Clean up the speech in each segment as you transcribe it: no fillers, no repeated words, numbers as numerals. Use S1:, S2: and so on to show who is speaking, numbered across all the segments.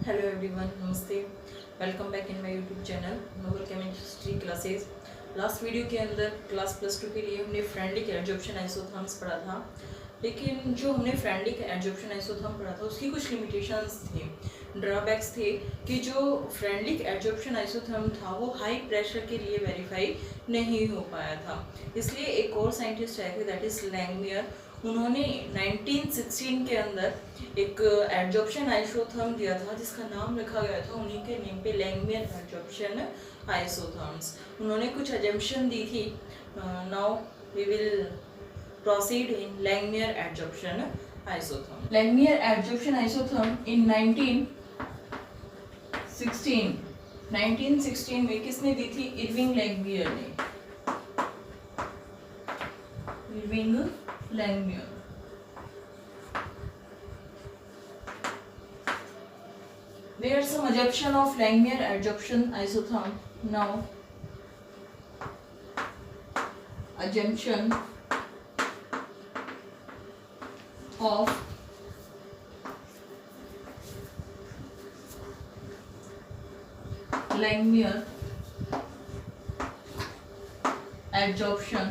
S1: Hello everyone, नमस्ते। Welcome back in my YouTube channel Noble Chemistry Classes. Last video के अंदर class +2 के लिए हमने फ्रेंडलिक एडजॉर्प्शन आइसोथर्म्स पढ़ा था, लेकिन जो हमने फ्रेंडलिक एडजॉर्प्शन आइसोथर्म पढ़ा था उसकी कुछ लिमिटेशंस थे, ड्रॉबैक्स थे कि जो फ्रेंडलिक एडजॉर्प्शन आइसोथर्म था वो हाई प्रेशर के लिए वेरीफाई नहीं हो पाया था। इसलिए एक और साइंटिस्ट आए थे, दैट इज लैंगमियर। उन्होंने 1916 के अंदर एक एडजॉर्प्शन आइसोथर्म दिया था जिसका नाम रखा गया था उन्हीं के नेम पे, लैंगमियर एडजॉर्प्शन आइसोथर्म्स। उन्होंने कुछ अजम्पशन दी थी। Now we will proceed in Langmuir adsorption isotherm. Langmuir adsorption isotherm in 1916 में किसने दी थी? इरविंग लैंगमियर ने। Irving Langmuir. There are some assumption of Langmuir adsorption isotherm. Now, assumption of Langmuir adsorption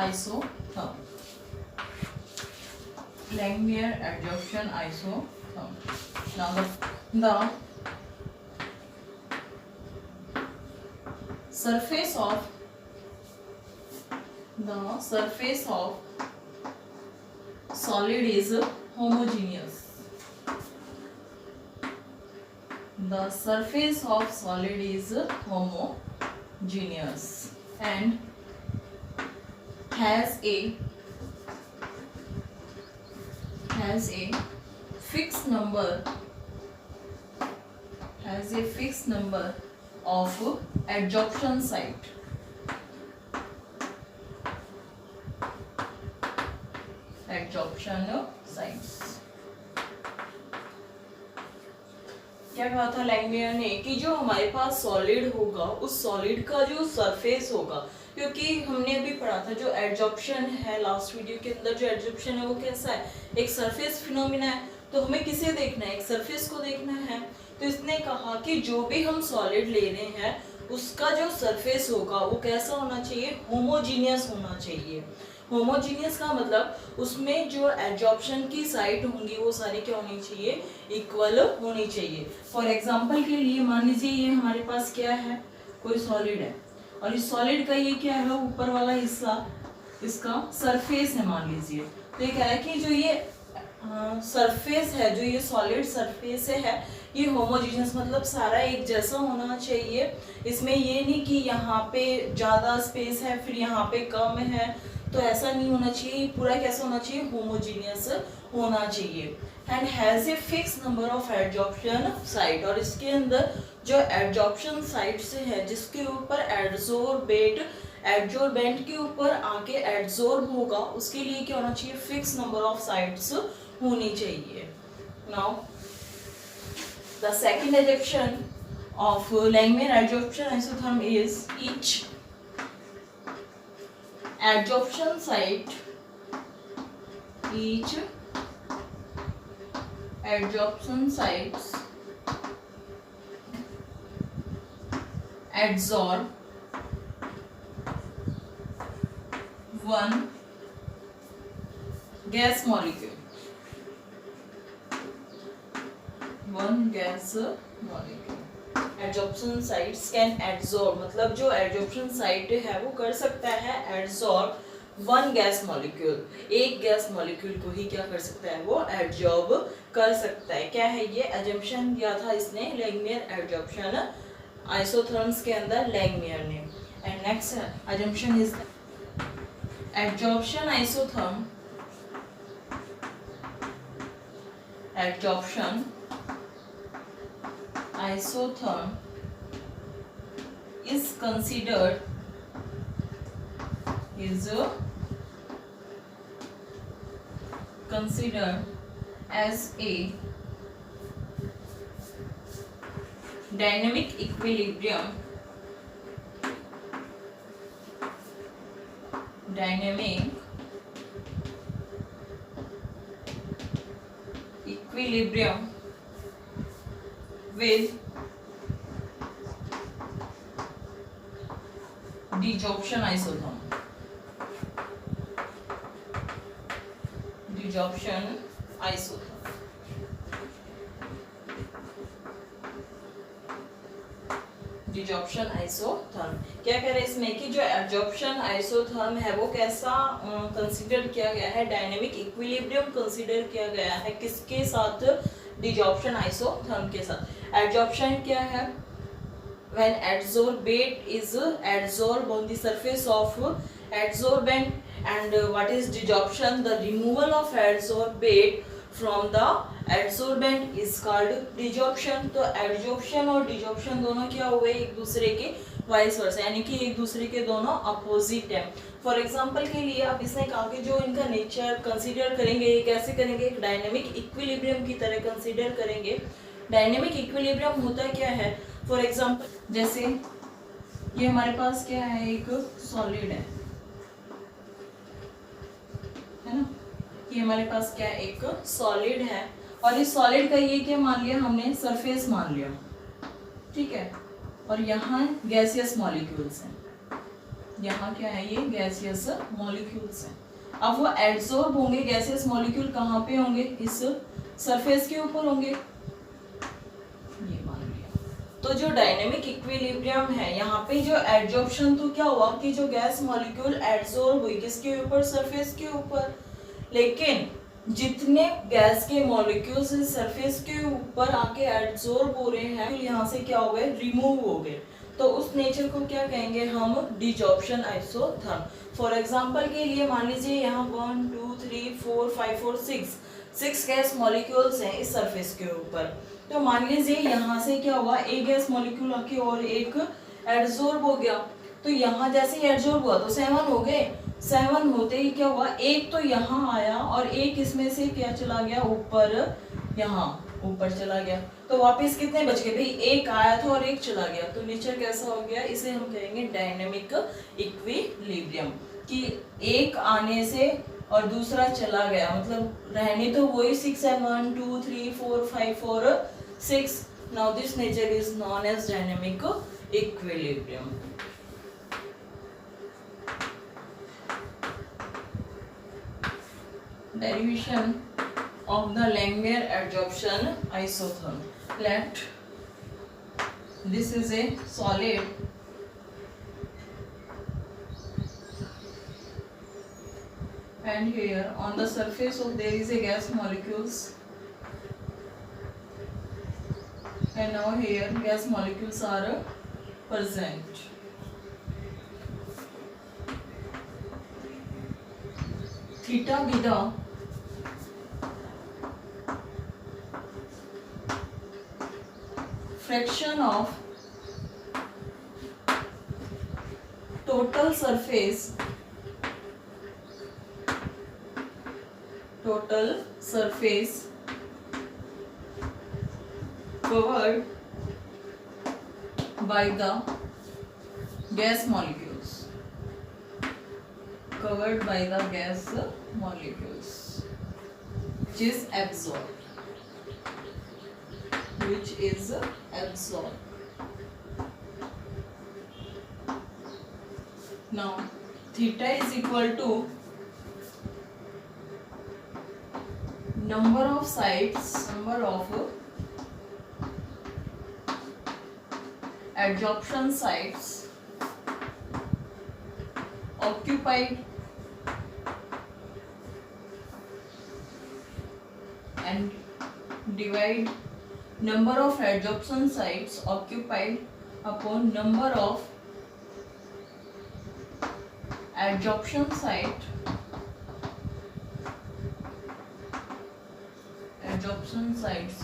S1: isotherm. Langmuir adsorption isotherm. Now the surface of solid is homogeneous. The surface of solid is homogeneous and has a fixed number of adsorption site. Adsorption sites. क्या कहा था Langmuir ने कि जो हमारे पास solid होगा उस solid का जो सरफेस होगा, क्योंकि हमने अभी पढ़ा था जो एडजॉर्प्शन है लास्ट वीडियो के अंदर, जो एडजॉर्प्शन है वो कैसा है, एक सरफेस फिनोमिना है। तो हमें किसे देखना है? एक सरफेस को देखना है। तो इसने कहा कि जो भी हम सॉलिड ले रहे हैं उसका जो सरफेस होगा वो कैसा होना चाहिए? होमोजीनियस होना चाहिए। होमोजीनियस का मतलब उसमें जो एडजॉर्प्शन की साइट होंगी वो सारी क्या होनी चाहिए? इक्वल होनी चाहिए। फॉर एग्जांपल के लिए मान लीजिए ये हमारे पास क्या है, कोई सॉलिड है और इस सॉलिड का ये क्या है, ऊपर वाला हिस्सा इसका सरफेस है मान लीजिए। तो ये कह रहा है कि जो ये सरफेस है, जो ये सॉलिड सरफेस है, ये होमोजीनियस मतलब सारा एक जैसा होना चाहिए। इसमें ये नहीं कि यहाँ पे ज़्यादा स्पेस है फिर यहाँ पे कम है, तो ऐसा नहीं होना चाहिए। पूरा कैसा होना चाहिए? होमोजीनियस होना चाहिए। And has a fix number of adsorption site, और इसके अंदर जो एडजॉर्प्शन साइट से है जिसके ऊपर एडजॉर्बेंट के ऊपर आके एडजॉर्ब होगा, उसके लिए क्या होना चाहिए? फिक्स नंबर ऑफ साइट्स होनी चाहिए। Now the second adsorption of Langmuir adsorption isotherm is each adsorption sites adsorb one gas molecule. Adsorption sites can adsorb, मतलब जो एडजॉर्प्शन साइट है वो कर सकता है एडजॉर्ब वन गैस मॉलिक्यूल, एक गैस मॉलिक्यूल को ही क्या कर सकता है? वो एडजॉर्ब कर सकता है। क्या है ये? अजम्पशन दिया था इसने लैंगमियर एडजॉर्प्शन आइसोथर्म्स के अंदर लैंगमियर ने। And next assumption is adsorption isotherm is considered as a dynamic equilibrium with desorption isotherm. Desorption isotherm. Desorption isotherm क्या कह रहे हैं इसमें कि जो एब्जॉर्प्शन आइसोथर्म है वो कैसा कंसीडर किया गया है, डायनेमिक इक्विलिब्रियम कंसीडर किया गया है किसके साथ, डिजॉर्प्शन आइसोथर्म के साथ। एब्जॉर्प्शन क्या है, when adsorbate is adsorbed on the surface of adsorbent and what is desorption, the removal of adsorbate from the adsorbent is called desorption। तो adsorption और desorption दोनों क्या हुए, एक दूसरे के वाइस वर्सा, यानी कि एक दूसरे के दोनों अपोजिट है। फॉर एग्जांपल के लिए अब इसने कहा कि जो इनका नेचर कंसीडर करेंगे, ये कैसे करेंगे, एक डायनेमिक इक्विलिब्रियम की तरह कंसीडर करेंगे। डायनेमिक इक्विलिब्रियम होता क्या है, फॉर एग्जांपल जैसे ये हमारे पास क्या है, एक सॉलिड है ना, ये हमारे पास क्या है, एक सॉलिड है और इस सॉलिड का ये क्या मान लिया हमने, सरफेस मान लिया, ठीक है। और यहाँ गैसियस मॉलिक्यूल्स हैं, यहाँ क्या है, ये गैसियस मॉलिक्यूल्स हैं। अब वो एड्सॉर्ब होंगे, गैसियस मॉलिक्यूल कहाँ पे होंगे, इस सरफेस के ऊपर होंगे, ये मान लिया। तो जो डायनेमिक इक्विलिब्रियम है यहाँ पे जो एड्सॉर्प्शन, तो क्या हुआ कि जो गैस मॉलिक्यूल एड्सॉर्ब हुई किसके ऊपर, सरफेस के ऊपर, लेकिन जितने गैस के मॉलिक्यूल्स सरफेस के ऊपर आके एड्सॉर्ब हो रहे हैं यहाँ से क्या हो गए, रिमूव हो गए। तो उस नेचर को क्या कहेंगे हम, डिजॉर्प्शन आइसोथर्म। फॉर एग्जांपल के लिए मान लीजिए यहाँ 1 2 3 4 5 और 6 गैस मॉलिक्यूल्स हैं इस सरफेस के ऊपर। तो मान लीजिए यहाँ से क्या हुआ, एक गैस मॉलिक्यूल आके और एक एड्सॉर्ब हो गया। तो यहाँ जैसे ही एड्सॉर्ब हुआ तो 7 हो गए, 7 होते ही क्या हुआ, एक तो यहाँ आया और एक इसमें से क्या चला गया, ऊपर, यहाँ ऊपर चला गया। तो वापस कितने बच गए भाई, एक आया था और एक चला गया। तो नेचर कैसा हो गया, इसे हम कहेंगे डायनेमिक इक्विलिब्रियम, कि एक आने से और दूसरा चला गया, मतलब रहने तो वही 6 है, 1 2 3 4 5 और 6। Now this nature is known as dynamic equilibrium. Derivation of the Langmuir adsorption isotherm. Let this is a solid and here on the surface of there is a gas molecules and now here gas molecules are present. Theta be the fraction of total surface covered by the gas molecules, covered by the gas molecules, which is absorbed. Now theta is equal to number of adsorption sites occupied and divide number of adsorption sites occupied upon number of adsorption sites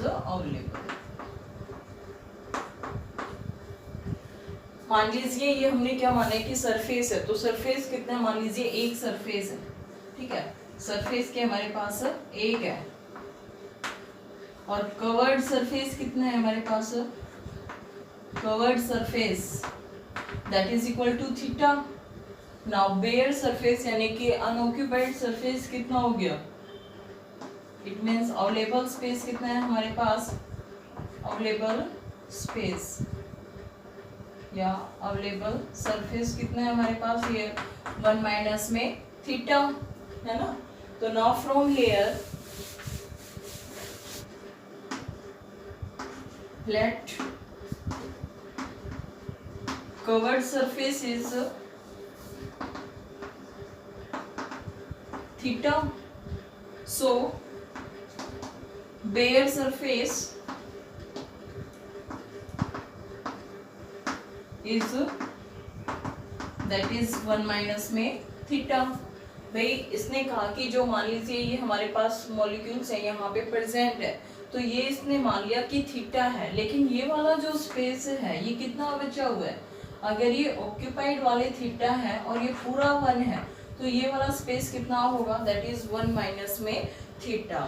S1: available। मान लीजिए ये हमने क्या माना है कि surface है, तो सरफेस कितना, मान लीजिए एक सरफेस है, ठीक है, सरफेस के हमारे पास एक है और कवर्ड सरफेस कितना है हमारे पास, covered surface that is equal to theta. Now bare surface यानी कि अनऑक्यूपाइड सरफेस कितना हो गया, इट मींस अवेलेबल स्पेस कितना है हमारे पास, अवेलेबल स्पेस या अवेलेबल सरफेस कितना है हमारे पास, ये 1 माइनस में थीटा है ना। तो now from here let covered surface is theta, so bare surface is that is 1 minus में थीटा। भाई इसने कहा कि जो मान लीजिए ये हमारे पास मॉलिक्यूल्स है यहाँ पे प्रेजेंट है, तो ये इसने मान लिया कि थीटा है, लेकिन ये वाला जो स्पेस है ये कितना बचा हुआ है, अगर ये ऑक्यूपाइड वाले थीटा है और ये पूरा 1 है, तो ये वाला स्पेस कितना होगा, दैट इज 1 माइनस में theta.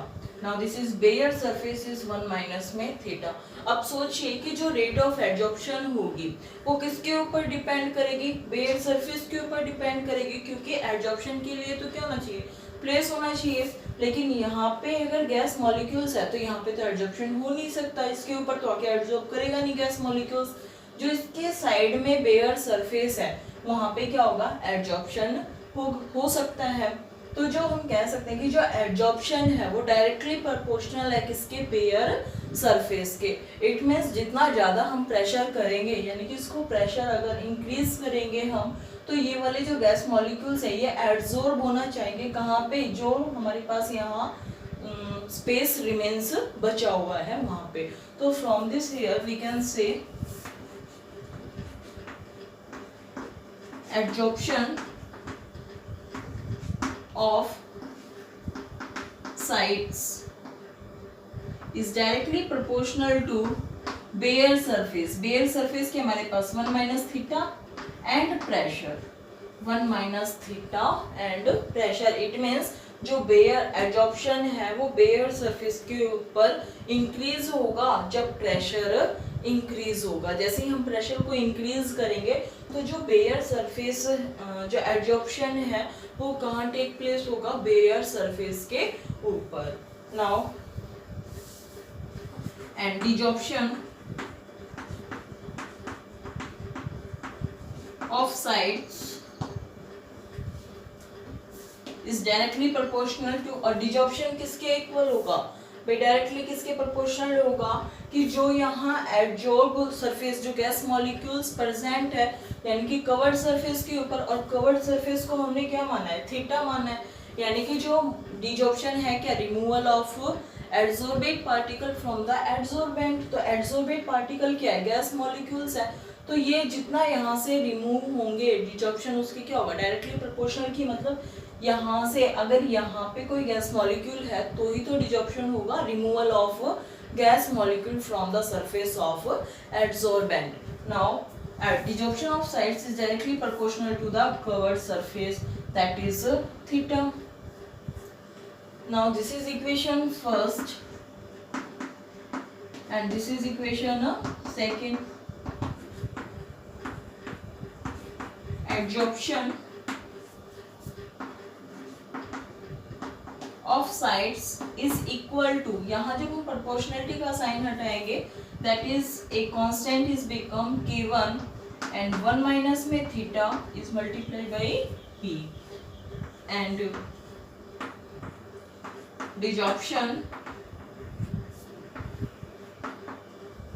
S1: Now this is bare surface is 1 minus में थीटा। अब सोचिए कि जो रेट ऑफ एडजॉर्प्शन होगी वो किसके ऊपर डिपेंड करेगी, बेयर सरफेस के ऊपर डिपेंड करेगी, क्योंकि एडजॉर्प्शन के लिए तो क्या होना चाहिए, प्लेस होना चाहिए। लेकिन यहाँ पे अगर गैस मॉलिक्यूल्स है तो यहाँ पे तो एडजॉर्प्शन हो नहीं सकता, इसके ऊपर तो आके एडजॉर्ब करेगा नहीं गैस मॉलिक्यूल्स। जो इसके साइड में बेयर सरफेस है वहां पे क्या होगा, एडजॉर्प्शन हो सकता है। तो जो हम कह सकते हैं कि जो एडजॉर्प्शन है वो डायरेक्टली प्रोपोर्शनल है किसके, बेयर सरफेस के। इट मींस जितना ज्यादा हम प्रेशर करेंगे, यानी कि इसको प्रेशर अगर इंक्रीज करेंगे हम, तो ये वाले जो गैस मॉलिक्यूल्स है ये एब्जॉर्ब होना चाहिए कहाँ पे, जो हमारे पास यहाँ स्पेस रिमेन्स बचा हुआ है वहां पे। तो from this here we can say adsorption of sites is directly proportional to bare surface। bare surface के हमारे पास 1 minus theta and pressure, 1 minus theta and pressure. It means जो बेयर एडजॉर्प्शन है वो बेयर सरफेस के ऊपर increase होगा जब pressure increase होगा। जैसे ही हम प्रेशर को इंक्रीज करेंगे तो जो बेयर सरफेस जो एडजॉर्प्शन है वो कहाँ टेक प्लेस होगा, बेयर सरफेस के ऊपर। Now and desorption of sides is directly proportional to, और डिजॉर्प्शन किसके इक्वल होगा, भाई डायरेक्टली किसके प्रोपोर्शनल होगा कि जो यहाँ एडजॉर्ब सरफेस जो गैस मॉलिक्यूल्स प्रेजेंट है यानी कि कवर्ड सरफेस के ऊपर, और कवर्ड सरफेस को हमने क्या माना है, थीटा माना है। यानी कि जो डिजॉर्प्शन है क्या, removal of adsorbate particle from the adsorbent. तो एडसोर्बेट पार्टिकल क्या है, गैस मॉलिक्यूल्स है, तो ये जितना यहाँ से रिमूव होंगे डिजॉर्प्शन उसकी क्या होगा, डायरेक्टली प्रोपोर्शनल की, मतलब यहाँ से अगर यहाँ पे कोई गैस मॉलिक्यूल है तो ही तो डिजॉर्प्शन होगा, removal of gas molecule from the surface of adsorbent. Now desorption of sides is directly proportional to the covered surface, that is theta. Now this is equation first and this is equation second. Adsorption of sides is equal to, यहाँ जब हम proportionality का sign हटाएंगे that is a constant is become k1 and 1 minus में theta is multiplied by p, and desorption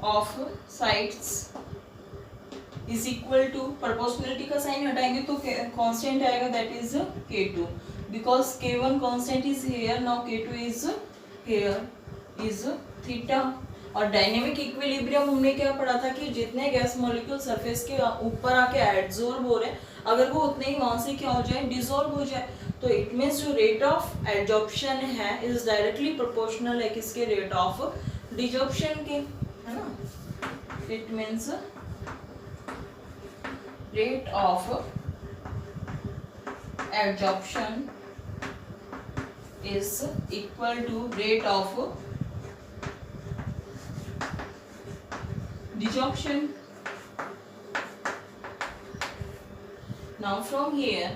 S1: of sides is equal to, proportionality का sign हटाएंगे तो constant आएगा that is k2, because k1 constant is here, now k2 is here is theta। और dynamic equilibrium हमने क्या पढ़ा था कि जितने गैस मॉलिक्यूल सरफेस के ऊपर आके एडसॉर्ब हो रहे हैं अगर वो उतने ही वहां से क्या हो जाए, डिसॉल्व हो जाए। तो इट मीन्स जो रेट ऑफ एडजॉर्प्शन है इज डायरेक्टली प्रोपोर्शनल है किसके, रेट ऑफ डिजॉर्प्शन के, है ना। It means rate of adsorption is equal to rate of desorption. Now from here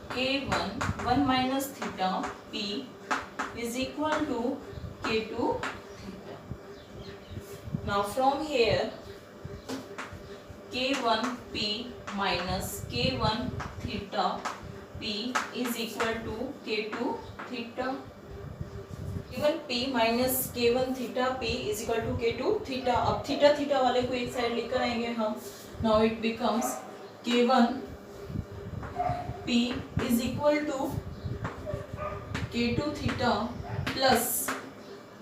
S1: k1 1 minus theta p is equal to k2 theta. Now from here K1P minus K1 theta P is equal to K2 theta. K1P minus K1 theta P is equal to K2 theta. अब theta theta वाले को एक side लेकर आएंगे हम. Now it becomes K1 P is equal to K2 theta plus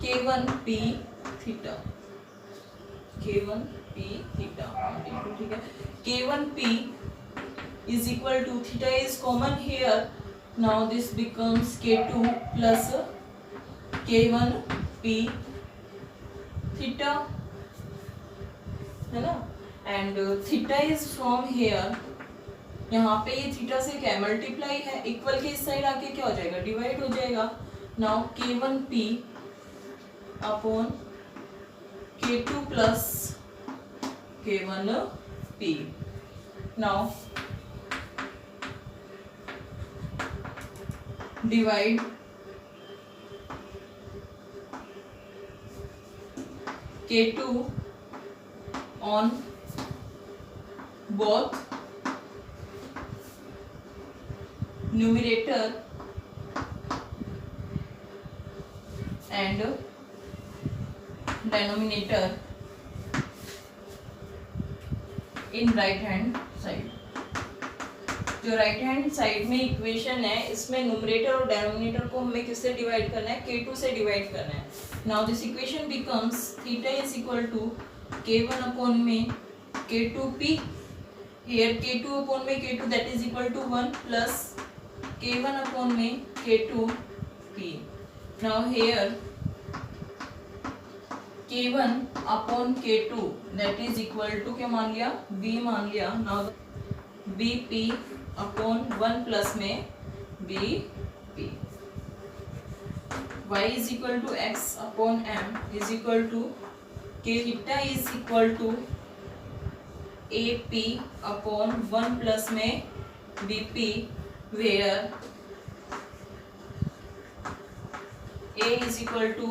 S1: K1 P theta. K1 P theta. ठीक है. K1 P is equal to theta is common here. Now this becomes K2 plus K1 P theta. है ना. And theta is from here. यहाँ पे ये theta से क्या multiply है, इक्वल के इस साइड आके क्या हो जाएगा, डिवाइड हो जाएगा. Now K1P upon K2 plus K1P. Now divide K2 on both numerator and denominator in right hand side. जो राइट हैंड साइड में इक्वेशन है, इसमें न्यूमरेटर और डेनोमिनेटर को हमें किससे डिवाइड करना है, K2 से डिवाइड करना है. Now this equation becomes theta is equal to K1 upon में K2P. हियर K2 अपॉन में K2 that is equal to 1 plus K1 upon में K2P. Now here K1 upon K2 that is equal to क्या मान लिया, B मान लिया. Now BP upon 1 plus में BP. Y is equal to X upon M is equal to K theta is equal to AP upon 1 plus में BP where A is equal to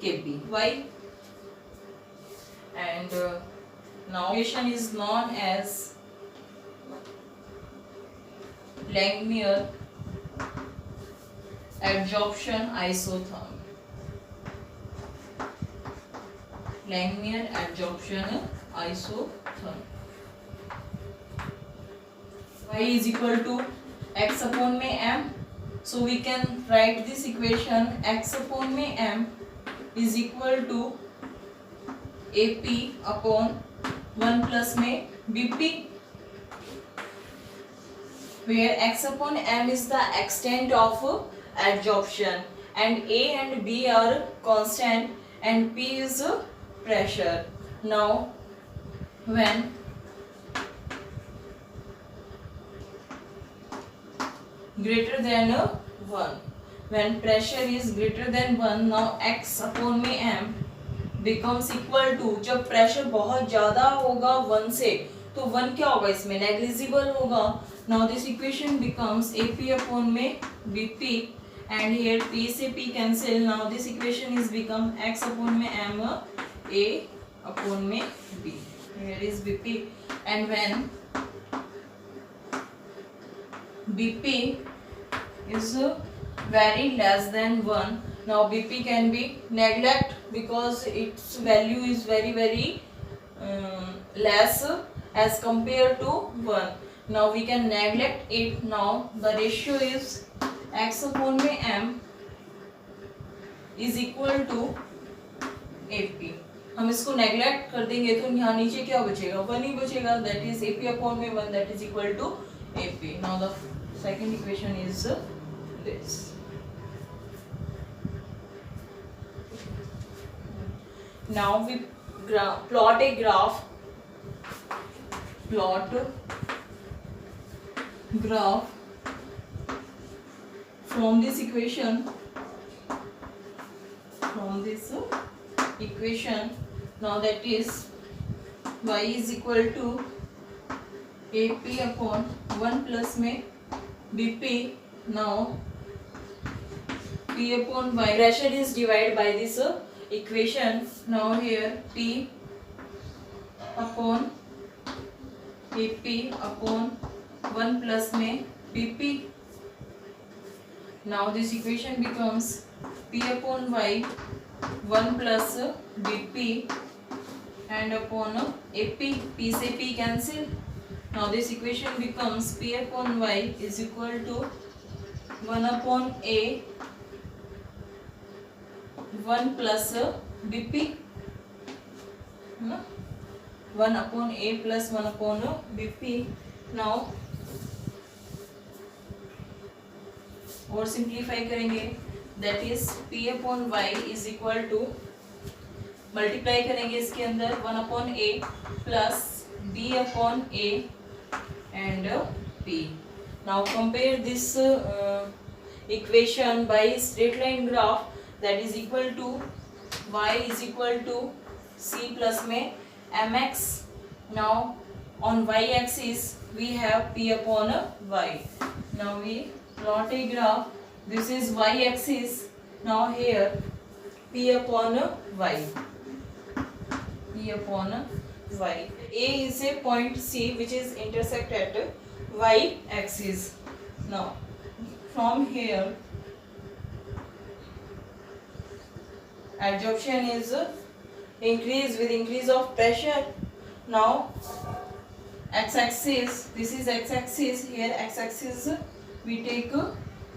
S1: KB. Why? And now equation is known as Langmuir adsorption isotherm. Langmuir adsorption isotherm. Y is equal to x upon में m. So we can write this equation x upon में m is equal to AP upon 1 plus में BP, where x upon m is the extent of adsorption and A and B are constant and P is pressure. Now when greater than 1, when pressure is greater than 1, now x upon में m becomes equal to, जब pressure बहुत ज़्यादा होगा 1 से तो 1 क्या होगा, इसमें नेग्लिजिबल होगा. Now this equation becomes AP upon में BP and here P से P cancel. Now this equation is become x upon में m A upon में B. Here is BP and when BP is very less than 1, now BP can be neglect because its value is very less as compared to 1. Now we can neglect it. Now the ratio is x upon में m is equal to AP. हम इसको neglect कर देंगे तो यहाँ नीचे क्या बचेगा, 1 ही बचेगा. दैट इज AP अपॉन में 1 that is equal to AP. Now the second equation is this. Now we plot a graph. Plot graph from this equation. From this equation, now that is y is equal to AP upon 1 plus में BP. Now P upon y, pressure is divided by this equation. Now here P upon AP upon 1 plus में BP. Now this equation becomes P upon Y 1 plus BP and upon AP. P से P cancel. Now this equation becomes P upon Y is equal to 1 upon A 1 plus BP. 1 upon A plus 1 upon BP. Now और simplify करेंगे, that is P upon Y is equal to, multiply करेंगे इसके अंदर 1 upon A plus B upon A and P. Now compare this equation by straight line graph, that is equal to Y is equal to C plus में mx. नाउ on y axis we have P upon Y. Now we plot a graph. This is y axis. Now here P upon Y. P upon Y. A is a point C which is intersect at y axis. Now from here adsorption is increase with increase of pressure. Now x-axis, this is x-axis, here x-axis we take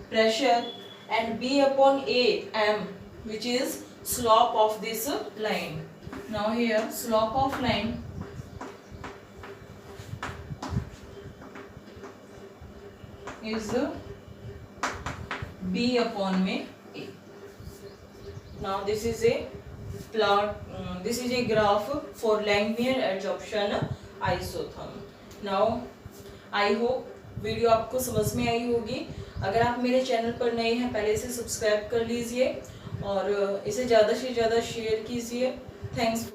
S1: pressure and B upon A m which is slope of this line. Now here slope of line is B upon में A. Now this is a plot, this is a graph for Langmuir adsorption isotherm. Now I hope video आपको समझ में आई होगी. अगर आप मेरे channel पर नए हैं पहले इसे सब्सक्राइब कर लीजिए और इसे ज़्यादा से ज़्यादा शेयर कीजिए. थैंक्स.